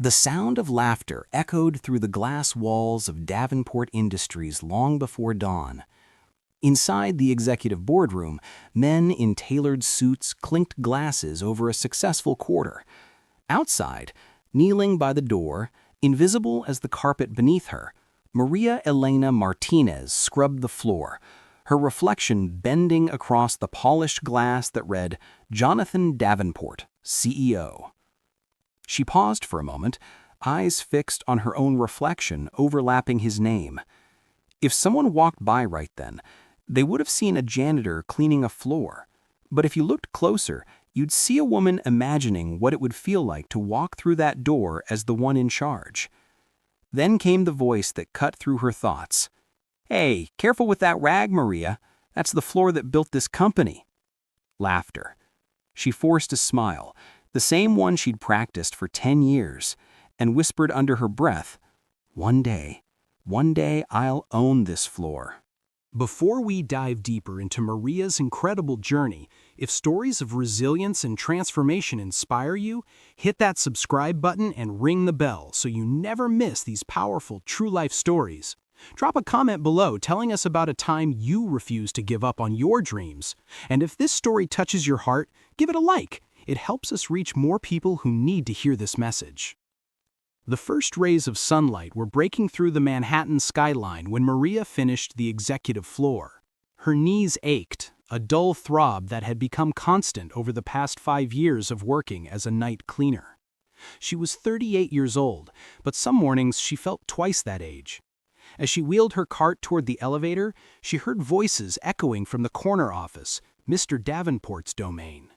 The sound of laughter echoed through the glass walls of Davenport Industries long before dawn. Inside the executive boardroom, men in tailored suits clinked glasses over a successful quarter. Outside, kneeling by the door, invisible as the carpet beneath her, Maria Elena Martinez scrubbed the floor, her reflection bending across the polished glass that read, "Jonathan Davenport, CEO." She paused for a moment, eyes fixed on her own reflection overlapping his name. If someone walked by right then, they would have seen a janitor cleaning a floor. But if you looked closer, you'd see a woman imagining what it would feel like to walk through that door as the one in charge. Then came the voice that cut through her thoughts. "Hey, careful with that rag, Maria. That's the floor that built this company." Laughter. She forced a smile, the same one she'd practiced for 10 years, and whispered under her breath, one day I'll own this floor." Before we dive deeper into Maria's incredible journey, if stories of resilience and transformation inspire you, hit that subscribe button and ring the bell so you never miss these powerful true-life stories. Drop a comment below telling us about a time you refused to give up on your dreams. And if this story touches your heart, give it a like. It helps us reach more people who need to hear this message. The first rays of sunlight were breaking through the Manhattan skyline when Maria finished the executive floor. Her knees ached, a dull throb that had become constant over the past 5 years of working as a night cleaner. She was 38 years old, but some mornings she felt twice that age. As she wheeled her cart toward the elevator, she heard voices echoing from the corner office, Mr. Davenport's domain.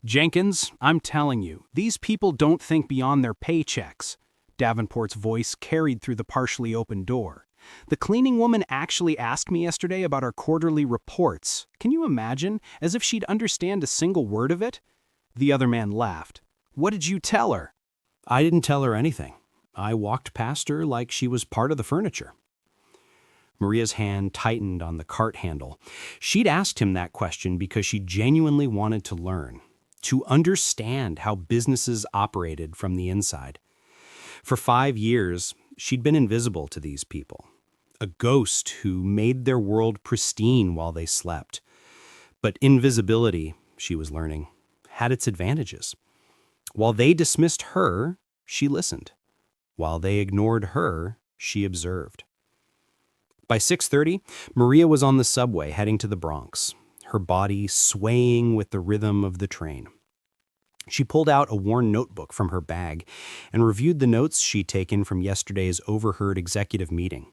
"Jenkins, I'm telling you, these people don't think beyond their paychecks." Davenport's voice carried through the partially open door. "The cleaning woman actually asked me yesterday about our quarterly reports. Can you imagine? As if she'd understand a single word of it." The other man laughed. "What did you tell her?" "I didn't tell her anything. I walked past her like she was part of the furniture." Maria's hand tightened on the cart handle. She'd asked him that question because she genuinely wanted to learn, to understand how businesses operated from the inside. For 5 years, she'd been invisible to these people, a ghost who made their world pristine while they slept. But invisibility, she was learning, had its advantages. While they dismissed her, she listened. While they ignored her, she observed. By 6:30, Maria was on the subway heading to the Bronx, her body swaying with the rhythm of the train. She pulled out a worn notebook from her bag and reviewed the notes she'd taken from yesterday's overheard executive meeting.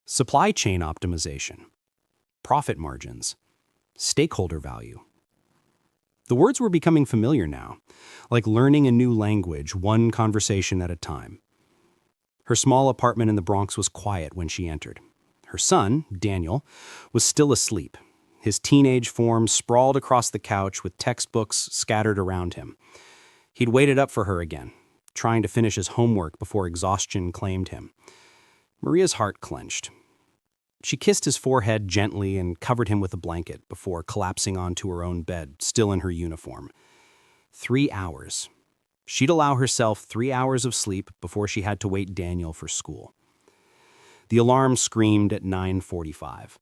Supply chain optimization, profit margins, stakeholder value. The words were becoming familiar now, like learning a new language, one conversation at a time. Her small apartment in the Bronx was quiet when she entered. Her son, Daniel, was still asleep, his teenage form sprawled across the couch with textbooks scattered around him. He'd waited up for her again, trying to finish his homework before exhaustion claimed him. Maria's heart clenched. She kissed his forehead gently and covered him with a blanket before collapsing onto her own bed, still in her uniform. 3 hours. She'd allow herself 3 hours of sleep before she had to wait Daniel for school. The alarm screamed at 9:45.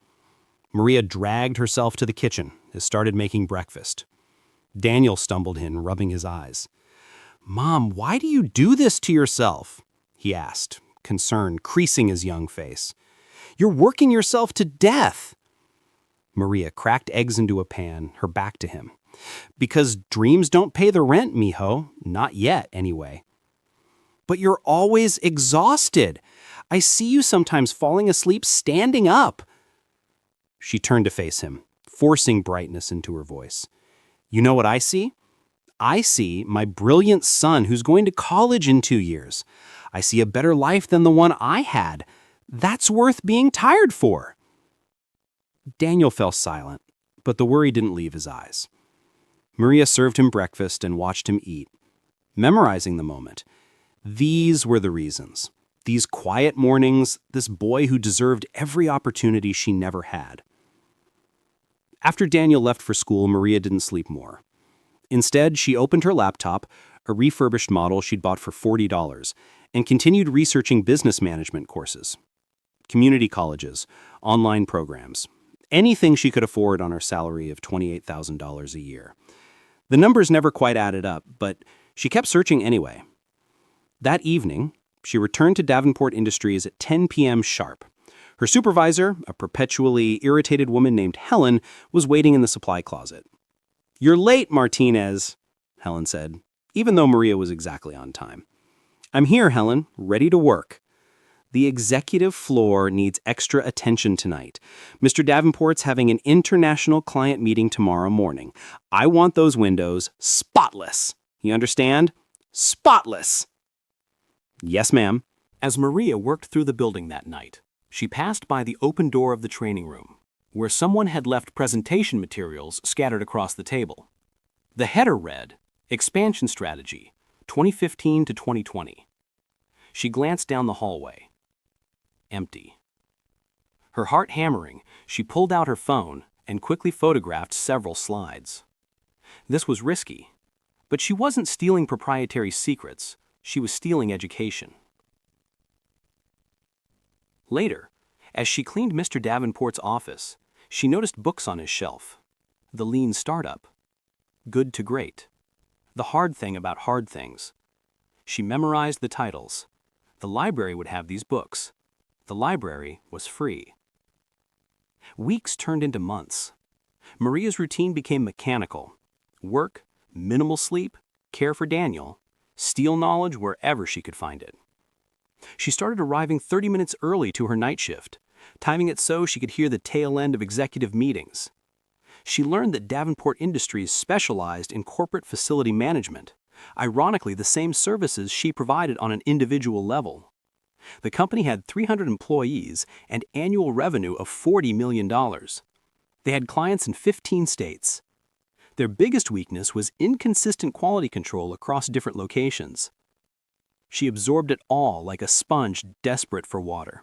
Maria dragged herself to the kitchen and started making breakfast. Daniel stumbled in, rubbing his eyes. "Mom, why do you do this to yourself?" he asked, concern creasing his young face. "You're working yourself to death." Maria cracked eggs into a pan, her back to him. "Because dreams don't pay the rent, mijo. Not yet, anyway." "But you're always exhausted. I see you sometimes falling asleep standing up." She turned to face him, forcing brightness into her voice. "You know what I see? I see my brilliant son who's going to college in 2 years. I see a better life than the one I had. That's worth being tired for." Daniel fell silent, but the worry didn't leave his eyes. Maria served him breakfast and watched him eat, memorizing the moment. These were the reasons. These quiet mornings, this boy who deserved every opportunity she never had. After Daniel left for school, Maria didn't sleep more. Instead, she opened her laptop, a refurbished model she'd bought for $40, and continued researching business management courses, community colleges, online programs, anything she could afford on her salary of $28,000 a year. The numbers never quite added up, but she kept searching anyway. That evening, she returned to Davenport Industries at 10 p.m. sharp. Her supervisor, a perpetually irritated woman named Helen, was waiting in the supply closet. "You're late, Martinez," Helen said, even though Maria was exactly on time. "I'm here, Helen, ready to work. The executive floor needs extra attention tonight. Mr. Davenport's having an international client meeting tomorrow morning. I want those windows spotless. You understand? Spotless." "Yes, ma'am." As Maria worked through the building that night, she passed by the open door of the training room, where someone had left presentation materials scattered across the table. The header read, "Expansion Strategy, 2015 to 2020. She glanced down the hallway. Empty. Her heart hammering, she pulled out her phone and quickly photographed several slides. This was risky, but she wasn't stealing proprietary secrets, she was stealing education. Later, as she cleaned Mr. Davenport's office, she noticed books on his shelf. The Lean Startup, Good to Great, The Hard Thing About Hard Things. She memorized the titles. The library would have these books. The library was free. Weeks turned into months. Maria's routine became mechanical. Work, minimal sleep, care for Daniel, steal knowledge wherever she could find it. She started arriving 30 minutes early to her night shift, timing it so she could hear the tail end of executive meetings. She learned that Davenport Industries specialized in corporate facility management, ironically the same services she provided on an individual level. The company had 300 employees and annual revenue of $40 million. They had clients in 15 states. Their biggest weakness was inconsistent quality control across different locations. She absorbed it all like a sponge desperate for water.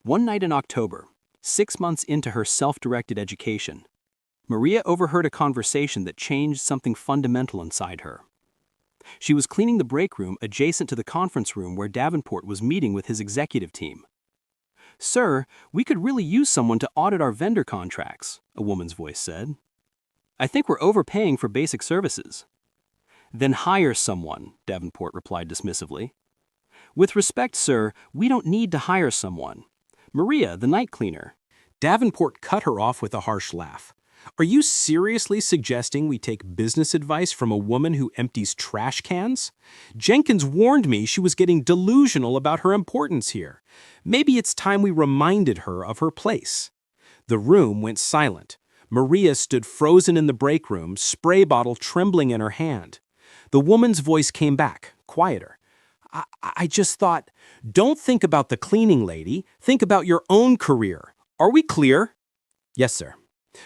One night in October, 6 months into her self-directed education, Maria overheard a conversation that changed something fundamental inside her. She was cleaning the break room adjacent to the conference room where Davenport was meeting with his executive team. "Sir, we could really use someone to audit our vendor contracts," a woman's voice said. "I think we're overpaying for basic services." "Then hire someone," Davenport replied dismissively. "With respect, sir, we don't need to hire someone. Maria, the night cleaner." Davenport cut her off with a harsh laugh. "Are you seriously suggesting we take business advice from a woman who empties trash cans? Jenkins warned me she was getting delusional about her importance here. Maybe it's time we reminded her of her place." The room went silent. Maria stood frozen in the break room, spray bottle trembling in her hand. The woman's voice came back, quieter. I just thought, don't think about the cleaning lady, think about your own career. Are we clear?" "Yes, sir."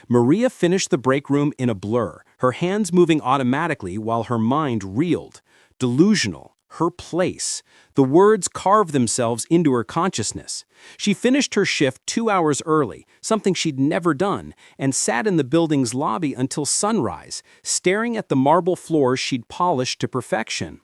Maria finished the break room in a blur, her hands moving automatically while her mind reeled. Delusional, her place. The words carved themselves into her consciousness. She finished her shift 2 hours early, something she'd never done, and sat in the building's lobby until sunrise, staring at the marble floors she'd polished to perfection.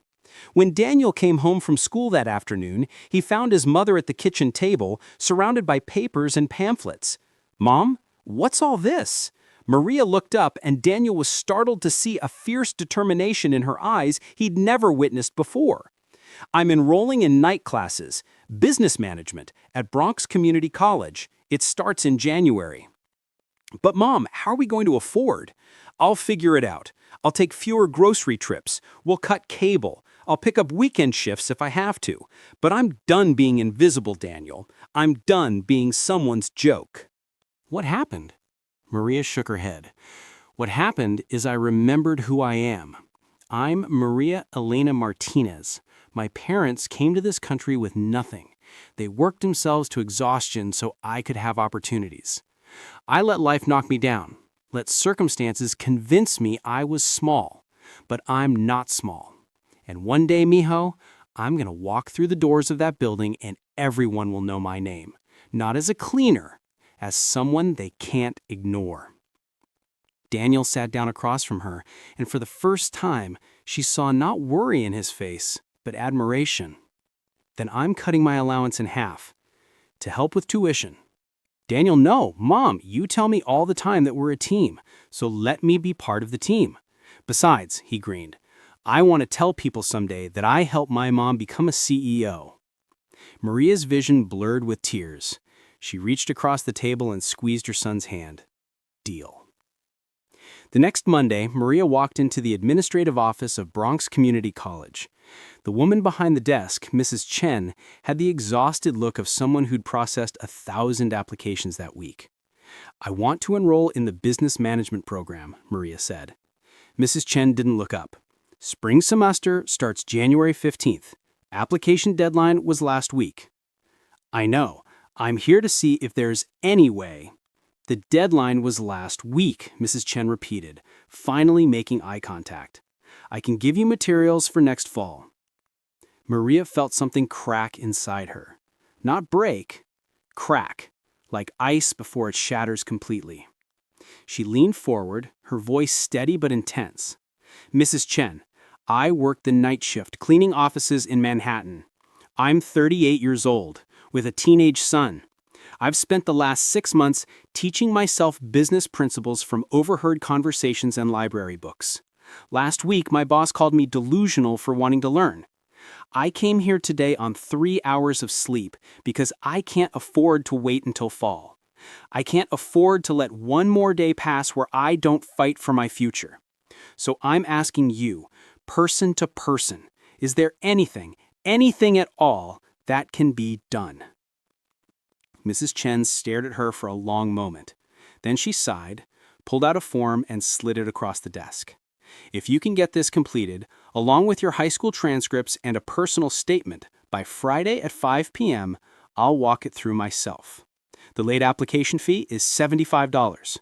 When Daniel came home from school that afternoon, he found his mother at the kitchen table, surrounded by papers and pamphlets. "Mom, what's all this?" Maria looked up, and Daniel was startled to see a fierce determination in her eyes he'd never witnessed before. "I'm enrolling in night classes, business management, at Bronx Community College. It starts in January." "But Mom, how are we going to afford?" "I'll figure it out. I'll take fewer grocery trips. We'll cut cable. I'll pick up weekend shifts if I have to. But I'm done being invisible, Daniel. I'm done being someone's joke." "What happened?" Maria shook her head. "What happened is I remembered who I am. I'm Maria Elena Martinez. My parents came to this country with nothing. They worked themselves to exhaustion so I could have opportunities. I let life knock me down, let circumstances convince me I was small. But I'm not small. And one day, mijo, I'm going to walk through the doors of that building and everyone will know my name. Not as a cleaner, as someone they can't ignore." Daniel sat down across from her, and for the first time, she saw not worry in his face, but admiration. "Then I'm cutting my allowance in half. To help with tuition." "Daniel, no. Mom, you tell me all the time that we're a team, so let me be part of the team. Besides," he grinned, "I want to tell people someday that I helped my mom become a CEO." Maria's vision blurred with tears. She reached across the table and squeezed her son's hand. Deal. The next Monday, Maria walked into the administrative office of Bronx Community College. The woman behind the desk, Mrs. Chen, had the exhausted look of someone who'd processed 1,000 applications that week. "I want to enroll in the business management program," Maria said. Mrs. Chen didn't look up. "Spring semester starts January 15th. Application deadline was last week." "I know. I'm here to see if there's any way." "The deadline was last week," Mrs. Chen repeated, finally making eye contact. "I can give you materials for next fall." Maria felt something crack inside her. Not break, crack, like ice before it shatters completely. She leaned forward, her voice steady but intense. "Mrs. Chen, I work the night shift cleaning offices in Manhattan. I'm 38 years old, with a teenage son. I've spent the last 6 months teaching myself business principles from overheard conversations and library books. Last week, my boss called me delusional for wanting to learn. I came here today on 3 hours of sleep because I can't afford to wait until fall. I can't afford to let one more day pass where I don't fight for my future. So I'm asking you, person to person, is there anything at all, that can be done?" Mrs. Chen stared at her for a long moment. Then she sighed, pulled out a form, and slid it across the desk. "If you can get this completed, along with your high school transcripts and a personal statement, by Friday at 5 p.m., I'll walk it through myself. The late application fee is $75.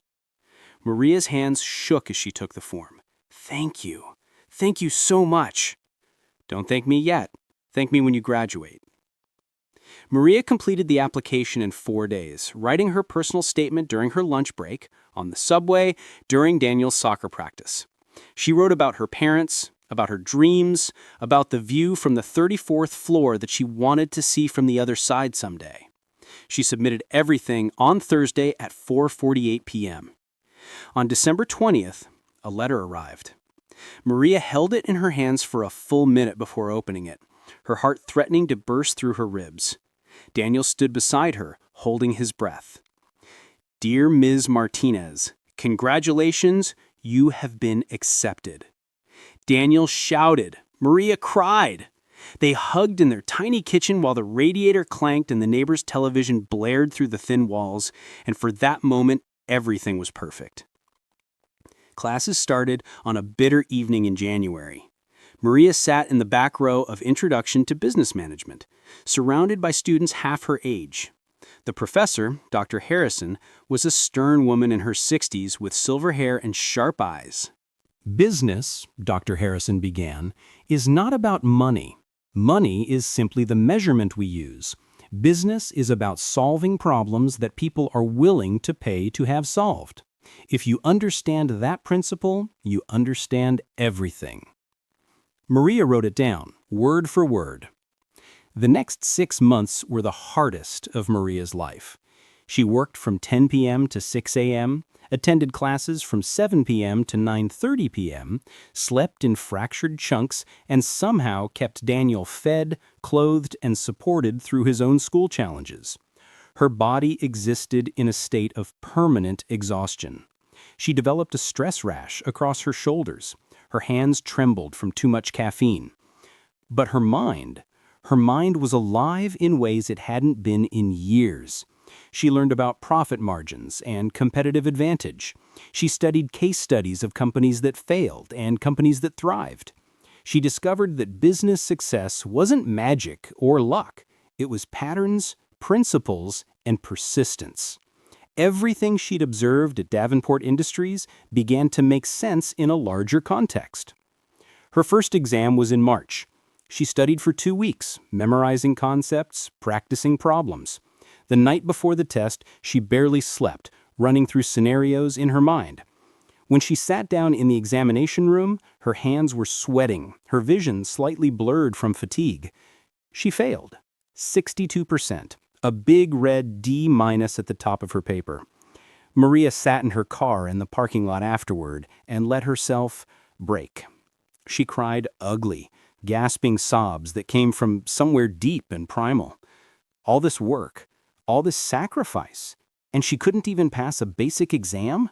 Maria's hands shook as she took the form. "Thank you. Thank you so much." "Don't thank me yet. Thank me when you graduate." Maria completed the application in 4 days, writing her personal statement during her lunch break, on the subway, during Daniel's soccer practice. She wrote about her parents, about her dreams, about the view from the 34th floor that she wanted to see from the other side someday. She submitted everything on Thursday at 4:48 p.m. On December 20th, a letter arrived. Maria held it in her hands for a full minute before opening it, her heart threatening to burst through her ribs. Daniel stood beside her, holding his breath. "Dear Ms. Martinez, congratulations, you have been accepted." Daniel shouted. Maria cried. They hugged in their tiny kitchen while the radiator clanked and the neighbor's television blared through the thin walls, and for that moment, everything was perfect. Classes started on a bitter evening in January. Maria sat in the back row of Introduction to Business Management, surrounded by students half her age. The professor, Dr. Harrison, was a stern woman in her 60s with silver hair and sharp eyes. Business, Dr. Harrison began, is not about money. Money is simply the measurement we use. Business is about solving problems that people are willing to pay to have solved. If you understand that principle, you understand everything. Maria wrote it down, word for word. The next 6 months were the hardest of Maria's life. She worked from 10 p.m. to 6 a.m., attended classes from 7 p.m. to 9:30 p.m., slept in fractured chunks, and somehow kept Daniel fed, clothed, and supported through his own school challenges. Her body existed in a state of permanent exhaustion. She developed a stress rash across her shoulders. Her hands trembled from too much caffeine. But her mind was alive in ways it hadn't been in years. She learned about profit margins and competitive advantage. She studied case studies of companies that failed and companies that thrived. She discovered that business success wasn't magic or luck. It was patterns, principles, and persistence. Everything she'd observed at Davenport Industries began to make sense in a larger context. Her first exam was in March. She studied for 2 weeks, memorizing concepts, practicing problems. The night before the test, she barely slept, running through scenarios in her mind. When she sat down in the examination room, her hands were sweating, her vision slightly blurred from fatigue. She failed. 62%. A big red D- at the top of her paper. Maria sat in her car in the parking lot afterward and let herself break. She cried ugly, gasping sobs that came from somewhere deep and primal. All this work, all this sacrifice, and she couldn't even pass a basic exam?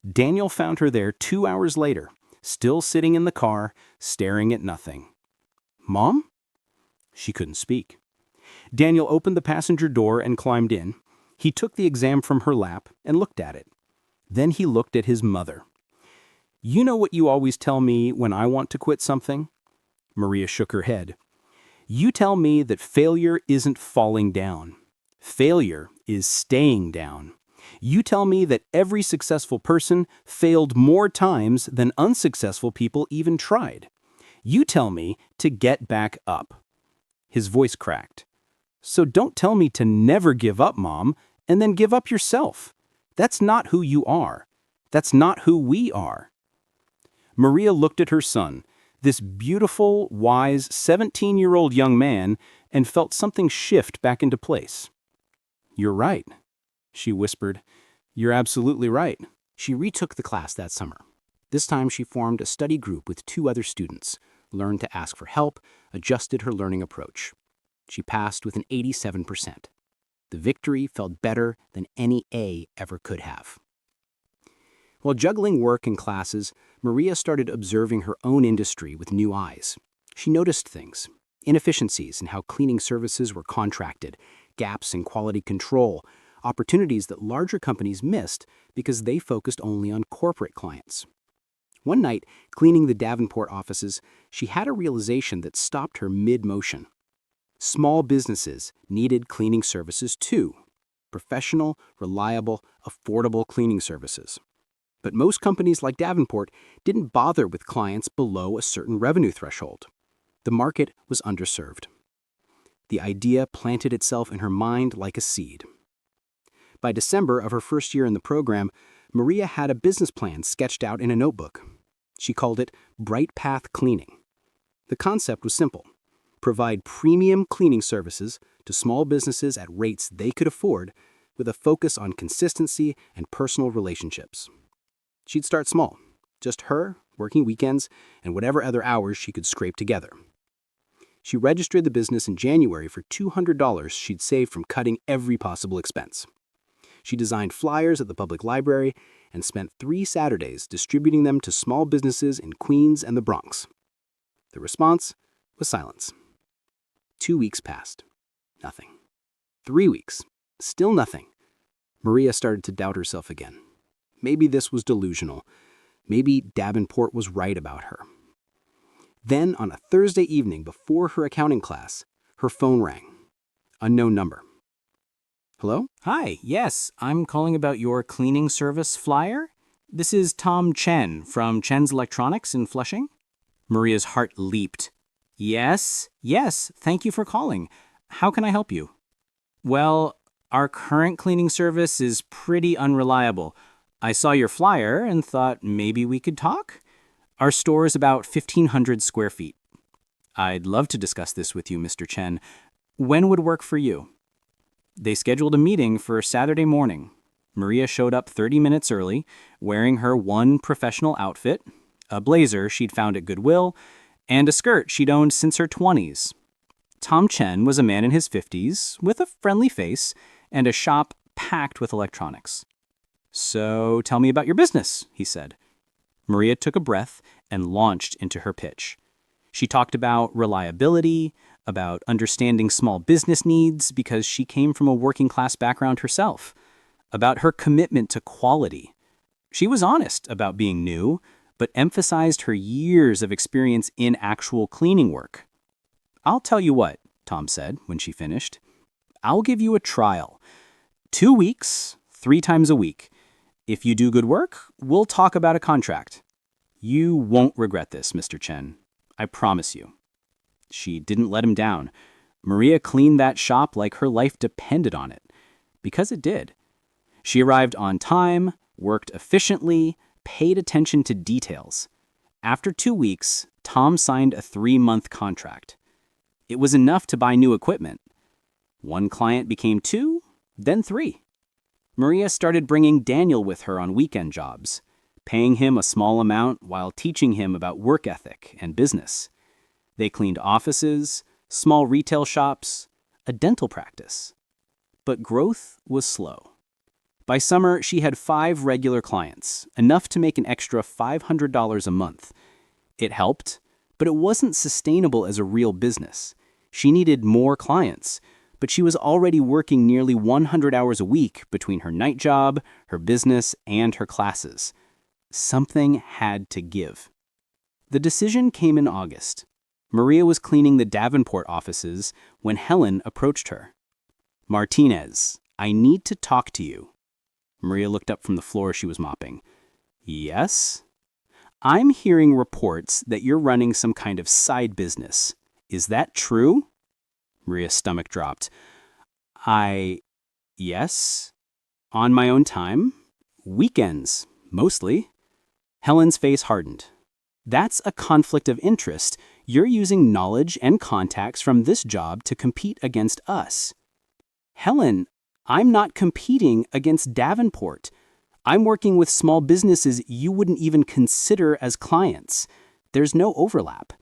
Daniel found her there 2 hours later, still sitting in the car, staring at nothing. "Mom?" She couldn't speak. Daniel opened the passenger door and climbed in. He took the exam from her lap and looked at it. Then he looked at his mother. "You know what you always tell me when I want to quit something?" Maria shook her head. "You tell me that failure isn't falling down. Failure is staying down. You tell me that every successful person failed more times than unsuccessful people even tried. You tell me to get back up." His voice cracked. "So don't tell me to never give up, Mom, and then give up yourself. That's not who you are. That's not who we are." Maria looked at her son, this beautiful, wise 17-year-old young man, and felt something shift back into place. "You're right," she whispered. "You're absolutely right." She retook the class that summer. This time she formed a study group with 2 other students, learned to ask for help, adjusted her learning approach. She passed with an 87%. The victory felt better than any A ever could have. While juggling work and classes, Maria started observing her own industry with new eyes. She noticed things, inefficiencies in how cleaning services were contracted, gaps in quality control, opportunities that larger companies missed because they focused only on corporate clients. One night, cleaning the Davenport offices, she had a realization that stopped her mid-motion. Small businesses needed cleaning services too. Professional, reliable, affordable cleaning services. But most companies like Davenport didn't bother with clients below a certain revenue threshold. The market was underserved. The idea planted itself in her mind like a seed. By December of her first year in the program, Maria had a business plan sketched out in a notebook. She called it Bright Path Cleaning. The concept was simple: provide premium cleaning services to small businesses at rates they could afford, with a focus on consistency and personal relationships. She'd start small, just her, working weekends, and whatever other hours she could scrape together. She registered the business in January for $200 she'd saved from cutting every possible expense. She designed flyers at the public library and spent 3 Saturdays distributing them to small businesses in Queens and the Bronx. The response was silence. 2 weeks passed. Nothing. 3 weeks. Still nothing. Maria started to doubt herself again. Maybe this was delusional. Maybe Davenport was right about her. Then, on a Thursday evening before her accounting class, her phone rang. Unknown number. "Hello?" Hi, yes, I'm calling about your cleaning service flyer. This is Tom Chen from Chen's Electronics in Flushing. Maria's heart leaped. Yes, thank you for calling. How can I help you? Well, our current cleaning service is pretty unreliable. I saw your flyer and thought maybe we could talk. Our store is about 1,500 square feet. I'd love to discuss this with you, Mr. Chen. When would work for you? They scheduled a meeting for Saturday morning. Maria showed up 30 minutes early, wearing her one professional outfit, a blazer she'd found at Goodwill, and a skirt she'd owned since her 20s. Tom Chen was a man in his 50s, with a friendly face, and a shop packed with electronics. "So tell me about your business," he said. Maria took a breath and launched into her pitch. She talked about reliability, about understanding small business needs because she came from a working-class background herself, about her commitment to quality. She was honest about being new, but emphasized her years of experience in actual cleaning work. "I'll tell you what," Tom said when she finished. "I'll give you a trial. 2 weeks, 3 times a week. If you do good work, we'll talk about a contract. You won't regret this, Mr. Chen. I promise you." She didn't let him down. Maria cleaned that shop like her life depended on it. Because it did. She arrived on time, worked efficiently, paid attention to details. After 2 weeks, Tom signed a 3-month contract. It was enough to buy new equipment. 1 client became 2, then 3. Maria started bringing Daniel with her on weekend jobs, paying him a small amount while teaching him about work ethic and business. They cleaned offices, small retail shops, a dental practice. But growth was slow. By summer, she had 5 regular clients, enough to make an extra $500 a month. It helped, but it wasn't sustainable as a real business. She needed more clients, but she was already working nearly 100 hours a week between her night job, her business, and her classes. Something had to give. The decision came in August. Maria was cleaning the Davenport offices when Helen approached her. "Martinez, I need to talk to you." Maria looked up from the floor she was mopping. "Yes?" "I'm hearing reports that you're running some kind of side business. Is that true?" Maria's stomach dropped. Yes. On my own time. Weekends, mostly." Helen's face hardened. "That's a conflict of interest. You're using knowledge and contacts from this job to compete against us." "Helen, I'm not competing against Davenport. I'm working with small businesses you wouldn't even consider as clients. There's no overlap."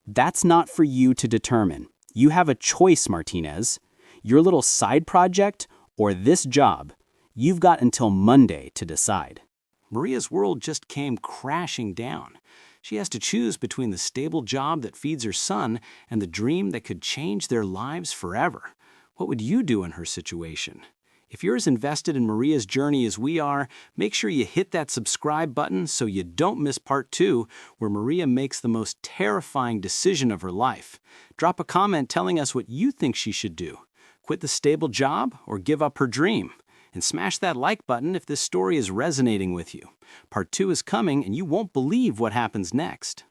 "That's not for you to determine. You have a choice, Martinez. Your little side project or this job. You've got until Monday to decide." Maria's world just came crashing down. She has to choose between the stable job that feeds her son and the dream that could change their lives forever. What would you do in her situation? If you're as invested in Maria's journey as we are, make sure you hit that subscribe button so you don't miss part 2, where Maria makes the most terrifying decision of her life. Drop a comment telling us what you think she should do. Quit the stable job or give up her dream? And smash that like button if this story is resonating with you. Part 2 is coming and you won't believe what happens next.